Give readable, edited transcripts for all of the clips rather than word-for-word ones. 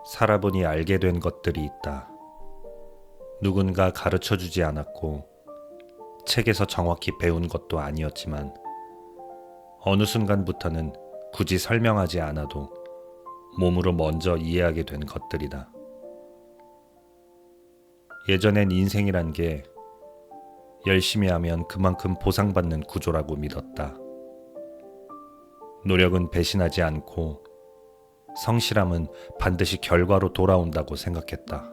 살아보니 알게 된 것들이 있다. 누군가 가르쳐 주지 않았고 책에서 정확히 배운 것도 아니었지만 어느 순간부터는 굳이 설명하지 않아도 몸으로 먼저 이해하게 된 것들이다. 예전엔 인생이란 게 열심히 하면 그만큼 보상받는 구조라고 믿었다. 노력은 배신하지 않고 성실함은 반드시 결과로 돌아온다고 생각했다.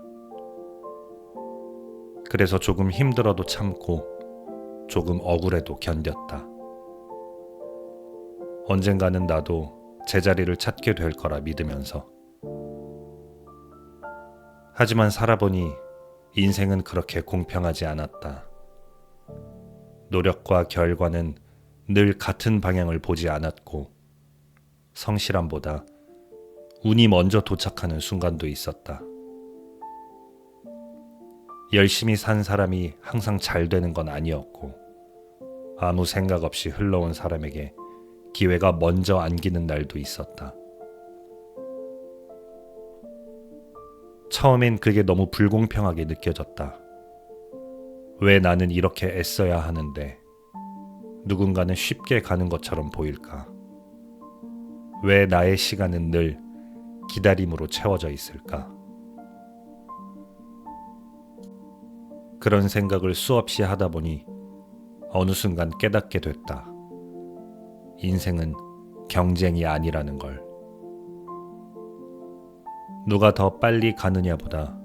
그래서 조금 힘들어도 참고 조금 억울해도 견뎠다. 언젠가는 나도 제자리를 찾게 될 거라 믿으면서. 하지만 살아보니 인생은 그렇게 공평하지 않았다. 노력과 결과는 늘 같은 방향을 보지 않았고 성실함보다 운이 먼저 도착하는 순간도 있었다. 열심히 산 사람이 항상 잘 되는 건 아니었고 아무 생각 없이 흘러온 사람에게 기회가 먼저 안기는 날도 있었다. 처음엔 그게 너무 불공평하게 느껴졌다. 왜 나는 이렇게 애써야 하는데 누군가는 쉽게 가는 것처럼 보일까? 왜 나의 시간은 늘 기다림으로 채워져 있을까? 그런 생각을 수없이 하다 보니 어느 순간 깨닫게 됐다. 인생은 경쟁이 아니라는 걸. 누가 더 빨리 가느냐보다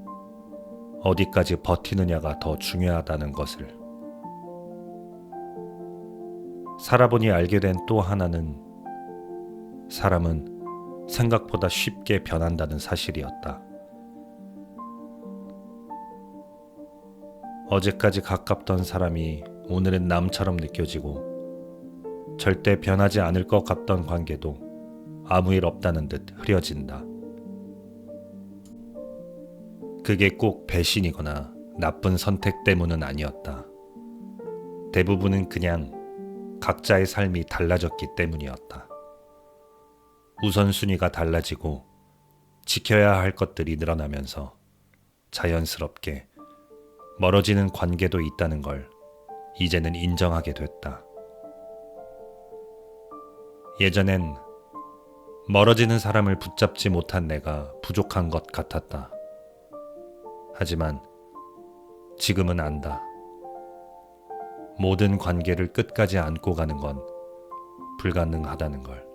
어디까지 버티느냐가 더 중요하다는 것을. 살아보니 알게 된 또 하나는 사람은 생각보다 쉽게 변한다는 사실이었다. 어제까지 가깝던 사람이 오늘은 남처럼 느껴지고 절대 변하지 않을 것 같던 관계도 아무 일 없다는 듯 흐려진다. 그게 꼭 배신이거나 나쁜 선택 때문은 아니었다. 대부분은 그냥 각자의 삶이 달라졌기 때문이었다. 우선순위가 달라지고 지켜야 할 것들이 늘어나면서 자연스럽게 멀어지는 관계도 있다는 걸 이제는 인정하게 됐다. 예전엔 멀어지는 사람을 붙잡지 못한 내가 부족한 것 같았다. 하지만 지금은 안다. 모든 관계를 끝까지 안고 가는 건 불가능하다는 걸.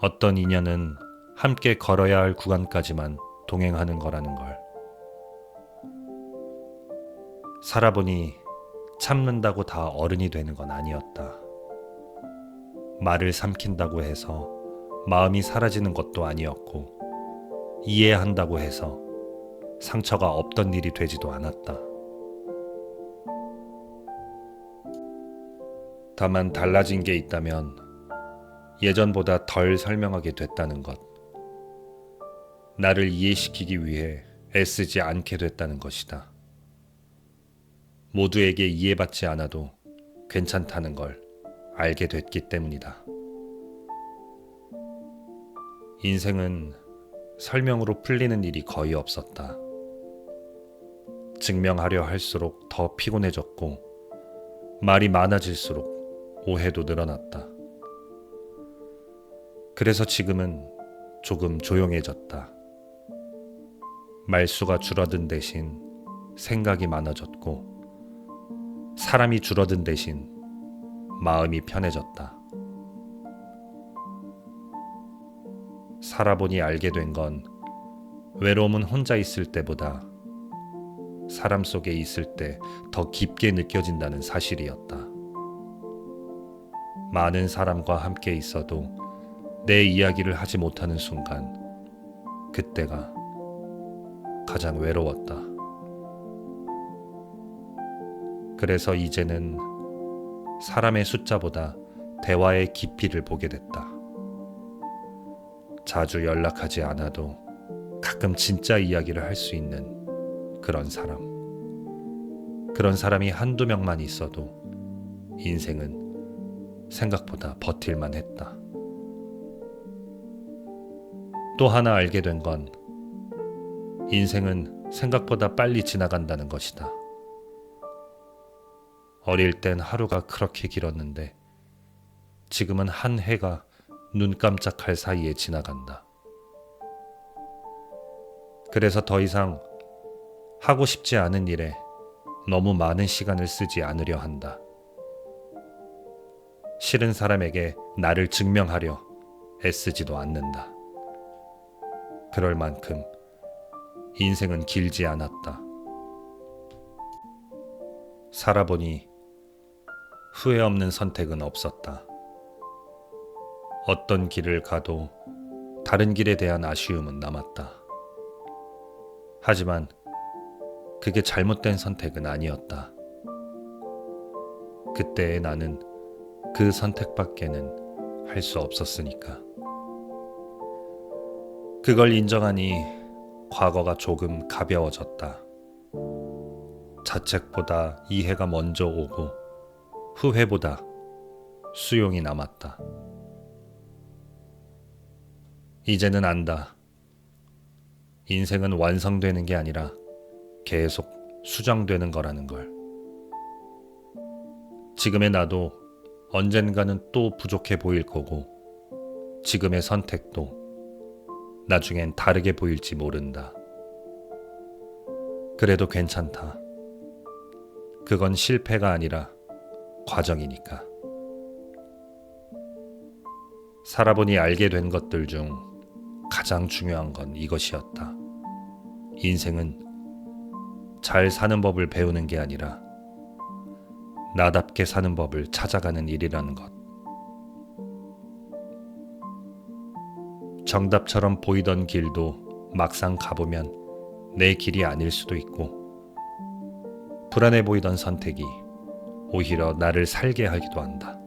어떤 인연은 함께 걸어야 할 구간까지만 동행하는 거라는 걸. 살아보니 참는다고 다 어른이 되는 건 아니었다. 말을 삼킨다고 해서 마음이 사라지는 것도 아니었고 이해한다고 해서 상처가 없던 일이 되지도 않았다. 다만 달라진 게 있다면 예전보다 덜 설명하게 됐다는 것. 나를 이해시키기 위해 애쓰지 않게 됐다는 것이다. 모두에게 이해받지 않아도 괜찮다는 걸 알게 됐기 때문이다. 인생은 설명으로 풀리는 일이 거의 없었다. 증명하려 할수록 더 피곤해졌고 말이 많아질수록 오해도 늘어났다. 그래서 지금은 조금 조용해졌다. 말수가 줄어든 대신 생각이 많아졌고 사람이 줄어든 대신 마음이 편해졌다. 살아보니 알게 된 건 외로움은 혼자 있을 때보다 사람 속에 있을 때 더 깊게 느껴진다는 사실이었다. 많은 사람과 함께 있어도 내 이야기를 하지 못하는 순간, 그때가 가장 외로웠다. 그래서 이제는 사람의 숫자보다 대화의 깊이를 보게 됐다. 자주 연락하지 않아도 가끔 진짜 이야기를 할 수 있는 그런 사람. 그런 사람이 한두 명만 있어도 인생은 생각보다 버틸만 했다. 또 하나 알게 된 건 인생은 생각보다 빨리 지나간다는 것이다. 어릴 땐 하루가 그렇게 길었는데 지금은 한 해가 눈 깜짝할 사이에 지나간다. 그래서 더 이상 하고 싶지 않은 일에 너무 많은 시간을 쓰지 않으려 한다. 싫은 사람에게 나를 증명하려 애쓰지도 않는다. 그럴 만큼 인생은 길지 않았다. 살아보니 후회 없는 선택은 없었다. 어떤 길을 가도 다른 길에 대한 아쉬움은 남았다. 하지만 그게 잘못된 선택은 아니었다. 그때의 나는 그 선택밖에는 할 수 없었으니까. 그걸 인정하니 과거가 조금 가벼워졌다. 자책보다 이해가 먼저 오고 후회보다 수용이 남았다. 이제는 안다. 인생은 완성되는 게 아니라 계속 수정되는 거라는 걸. 지금의 나도 언젠가는 또 부족해 보일 거고 지금의 선택도 나중엔 다르게 보일지 모른다. 그래도 괜찮다. 그건 실패가 아니라 과정이니까. 살아보니 알게 된 것들 중 가장 중요한 건 이것이었다. 인생은 잘 사는 법을 배우는 게 아니라 나답게 사는 법을 찾아가는 일이라는 것. 정답처럼 보이던 길도 막상 가보면 내 길이 아닐 수도 있고, 불안해 보이던 선택이 오히려 나를 살게 하기도 한다.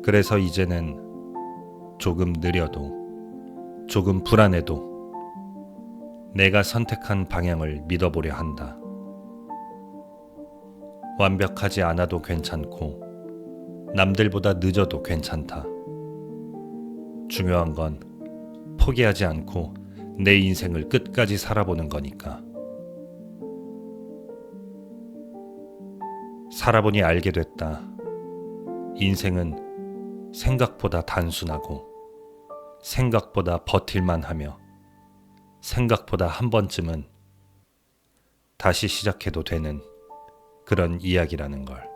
그래서 이제는 조금 느려도, 조금 불안해도 내가 선택한 방향을 믿어보려 한다. 완벽하지 않아도 괜찮고 남들보다 늦어도 괜찮다. 중요한 건 포기하지 않고 내 인생을 끝까지 살아보는 거니까. 살아보니 알게 됐다. 인생은 생각보다 단순하고 생각보다 버틸만 하며 생각보다 한 번쯤은 다시 시작해도 되는 그런 이야기라는 걸.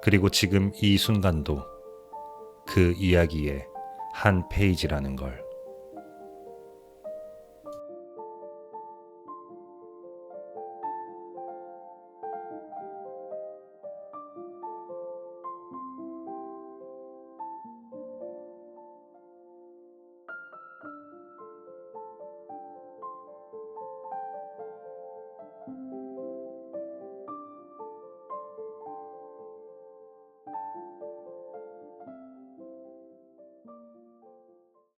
그리고 지금 이 순간도 그 이야기의 한 페이지라는 걸.